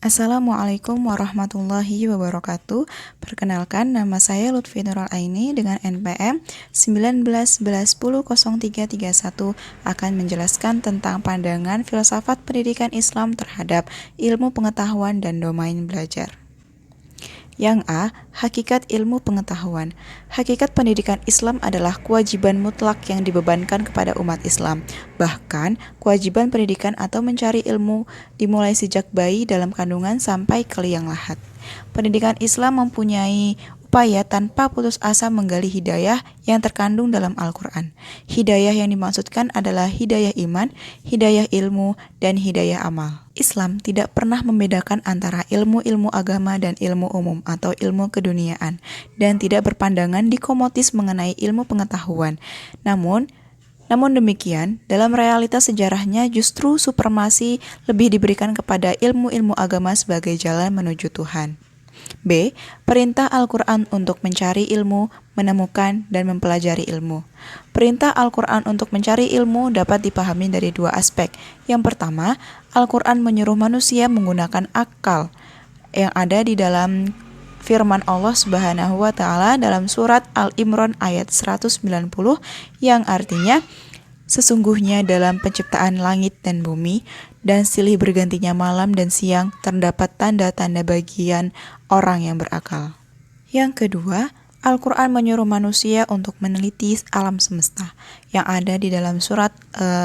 Assalamualaikum warahmatullahi wabarakatuh. Perkenalkan, nama saya Lutfi Nurul Aini dengan NPM 1911100331 akan menjelaskan tentang pandangan filsafat pendidikan Islam terhadap ilmu pengetahuan dan domain belajar. Yang A. Hakikat ilmu pengetahuan. Hakikat pendidikan Islam adalah kewajiban mutlak yang dibebankan kepada umat Islam. Bahkan, kewajiban pendidikan atau mencari ilmu dimulai sejak bayi dalam kandungan sampai ke liang lahat. Pendidikan Islam mempunyai upaya tanpa putus asa menggali hidayah yang terkandung dalam Al-Quran. Hidayah yang dimaksudkan adalah hidayah iman, hidayah ilmu, dan hidayah amal. Islam tidak pernah membedakan antara ilmu-ilmu agama dan ilmu umum atau ilmu keduniaan, dan tidak berpandangan dikomotis mengenai ilmu pengetahuan. Namun demikian, dalam realitas sejarahnya justru supremasi lebih diberikan kepada ilmu-ilmu agama sebagai jalan menuju Tuhan. B. Perintah Al-Quran untuk mencari ilmu, menemukan, dan mempelajari ilmu. Perintah Al-Quran untuk mencari ilmu dapat dipahami dari dua aspek. Yang pertama, Al-Quran menyuruh manusia menggunakan akal yang ada di dalam firman Allah Subhanahu wa Ta'ala dalam surat Al-Imran ayat 190 yang artinya, sesungguhnya dalam penciptaan langit dan bumi dan silih bergantinya malam dan siang terdapat tanda-tanda bagian orang yang berakal. Yang kedua, Al-Quran menyuruh manusia untuk meneliti alam semesta yang ada di dalam surat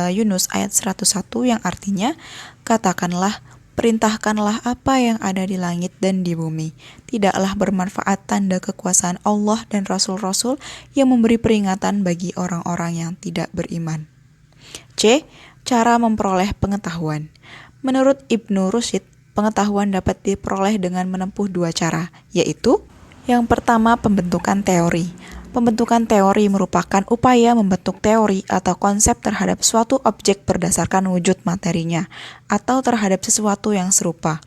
Yunus ayat 101 yang artinya, katakanlah, perintahkanlah apa yang ada di langit dan di bumi. Tidaklah bermanfaat tanda kekuasaan Allah dan Rasul-Rasul yang memberi peringatan bagi orang-orang yang tidak beriman. C. Cara memperoleh pengetahuan. Menurut Ibnu Rushd, pengetahuan dapat diperoleh dengan menempuh dua cara, yaitu yang pertama, pembentukan teori. Pembentukan teori merupakan upaya membentuk teori atau konsep terhadap suatu objek berdasarkan wujud materinya, atau terhadap sesuatu yang serupa.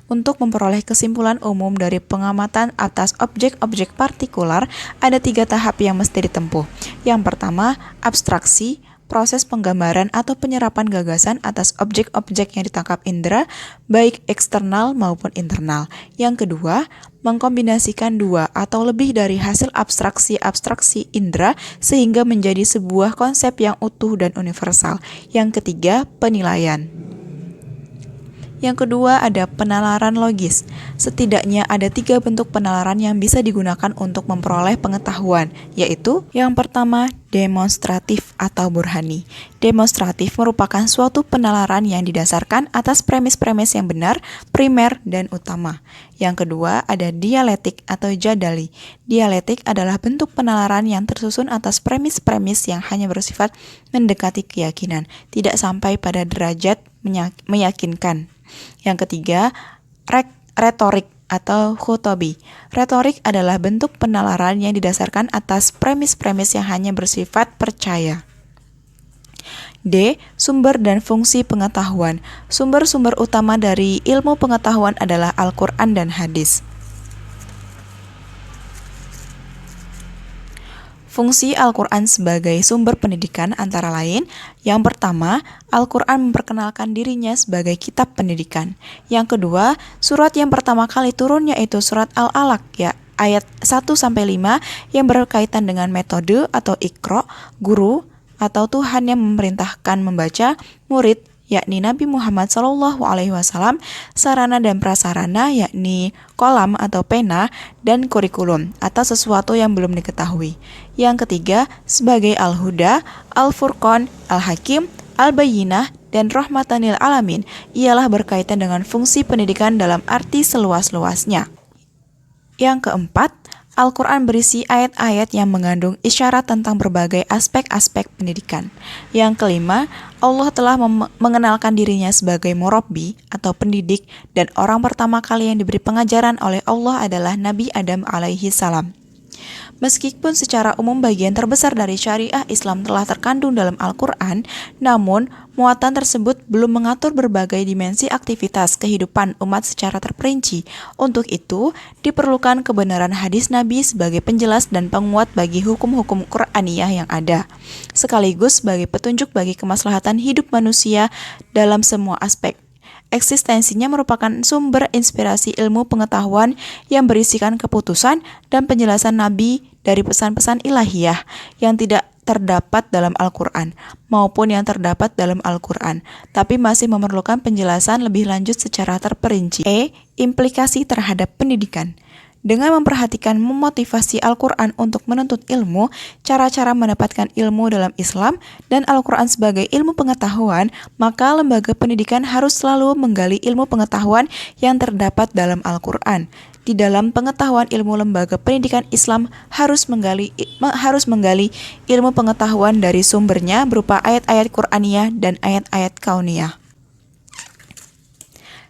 Untuk memperoleh kesimpulan umum dari pengamatan atas objek-objek partikular, ada 3 tahap yang mesti ditempuh. Yang pertama, abstraksi, proses penggambaran atau penyerapan gagasan atas objek-objek yang ditangkap indera, baik eksternal maupun internal. Yang kedua, mengkombinasikan 2 atau lebih dari hasil abstraksi-abstraksi indera sehingga menjadi sebuah konsep yang utuh dan universal. Yang ketiga, penilaian. Yang kedua ada penalaran logis. Setidaknya ada 3 bentuk penalaran yang bisa digunakan untuk memperoleh pengetahuan, yaitu yang pertama, demonstratif atau burhani. Demonstratif merupakan suatu penalaran yang didasarkan atas premis-premis yang benar, primer, dan utama. Yang kedua ada dialektik atau jadali. Dialektik adalah bentuk penalaran yang tersusun atas premis-premis yang hanya bersifat mendekati keyakinan, tidak sampai pada derajat meyakinkan. Yang ketiga, retorik atau khutobi. Retorik adalah bentuk penalaran yang didasarkan atas premis-premis yang hanya bersifat percaya. D. Sumber dan fungsi pengetahuan. Sumber-sumber utama dari ilmu pengetahuan adalah Al-Quran dan hadis. Fungsi Al-Quran sebagai sumber pendidikan antara lain, yang pertama, Al-Quran memperkenalkan dirinya sebagai kitab pendidikan. Yang kedua, surat yang pertama kali turun yaitu surat Al-Alaq, ayat 1-5 yang berkaitan dengan metode atau Iqra, guru atau Tuhan yang memerintahkan membaca, murid, yakni Nabi Muhammad SAW, sarana dan prasarana, yakni kolam atau pena, dan kurikulum atau sesuatu yang belum diketahui. Yang ketiga, sebagai Al-Huda, Al-Furqan, Al-Hakim, Al-Bayyinah, dan Rahmatanil Alamin, ialah berkaitan dengan fungsi pendidikan dalam arti seluas-luasnya. Yang keempat, Al-Quran berisi ayat-ayat yang mengandung isyarat tentang berbagai aspek-aspek pendidikan. Yang kelima, Allah telah mengenalkan dirinya sebagai murabbi atau pendidik, dan orang pertama kali yang diberi pengajaran oleh Allah adalah Nabi Adam alaihi salam. Meskipun secara umum bagian terbesar dari syariah Islam telah terkandung dalam Al-Quran, namun muatan tersebut belum mengatur berbagai dimensi aktivitas kehidupan umat secara terperinci. Untuk itu, diperlukan kebenaran hadis Nabi sebagai penjelas dan penguat bagi hukum-hukum Qur'aniyah yang ada, sekaligus sebagai petunjuk bagi kemaslahatan hidup manusia dalam semua aspek. Eksistensinya merupakan sumber inspirasi ilmu pengetahuan yang berisikan keputusan dan penjelasan Nabi dari pesan-pesan ilahiyah yang tidak terdapat dalam Al-Quran maupun yang terdapat dalam Al-Quran, tapi masih memerlukan penjelasan lebih lanjut secara terperinci. Implikasi terhadap pendidikan. Dengan memperhatikan memotivasi Al-Quran untuk menuntut ilmu, cara-cara mendapatkan ilmu dalam Islam, dan Al-Quran sebagai ilmu pengetahuan, maka lembaga pendidikan harus selalu menggali ilmu pengetahuan yang terdapat dalam Al-Quran. Di dalam pengetahuan ilmu, lembaga pendidikan Islam harus menggali ilmu pengetahuan dari sumbernya berupa ayat-ayat Qur'aniyah dan ayat-ayat kauniyah.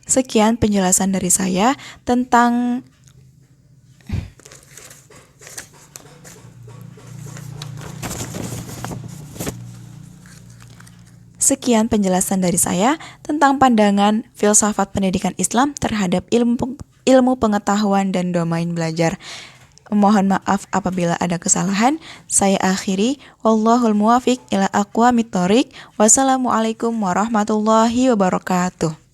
Sekian penjelasan dari saya tentang pandangan filsafat pendidikan Islam terhadap ilmu pengetahuan dan domain belajar. Mohon maaf apabila ada kesalahan. Saya akhiri. Wallahul muwafiq ila aqwamit thoriq. Wassalamualaikum warahmatullahi wabarakatuh.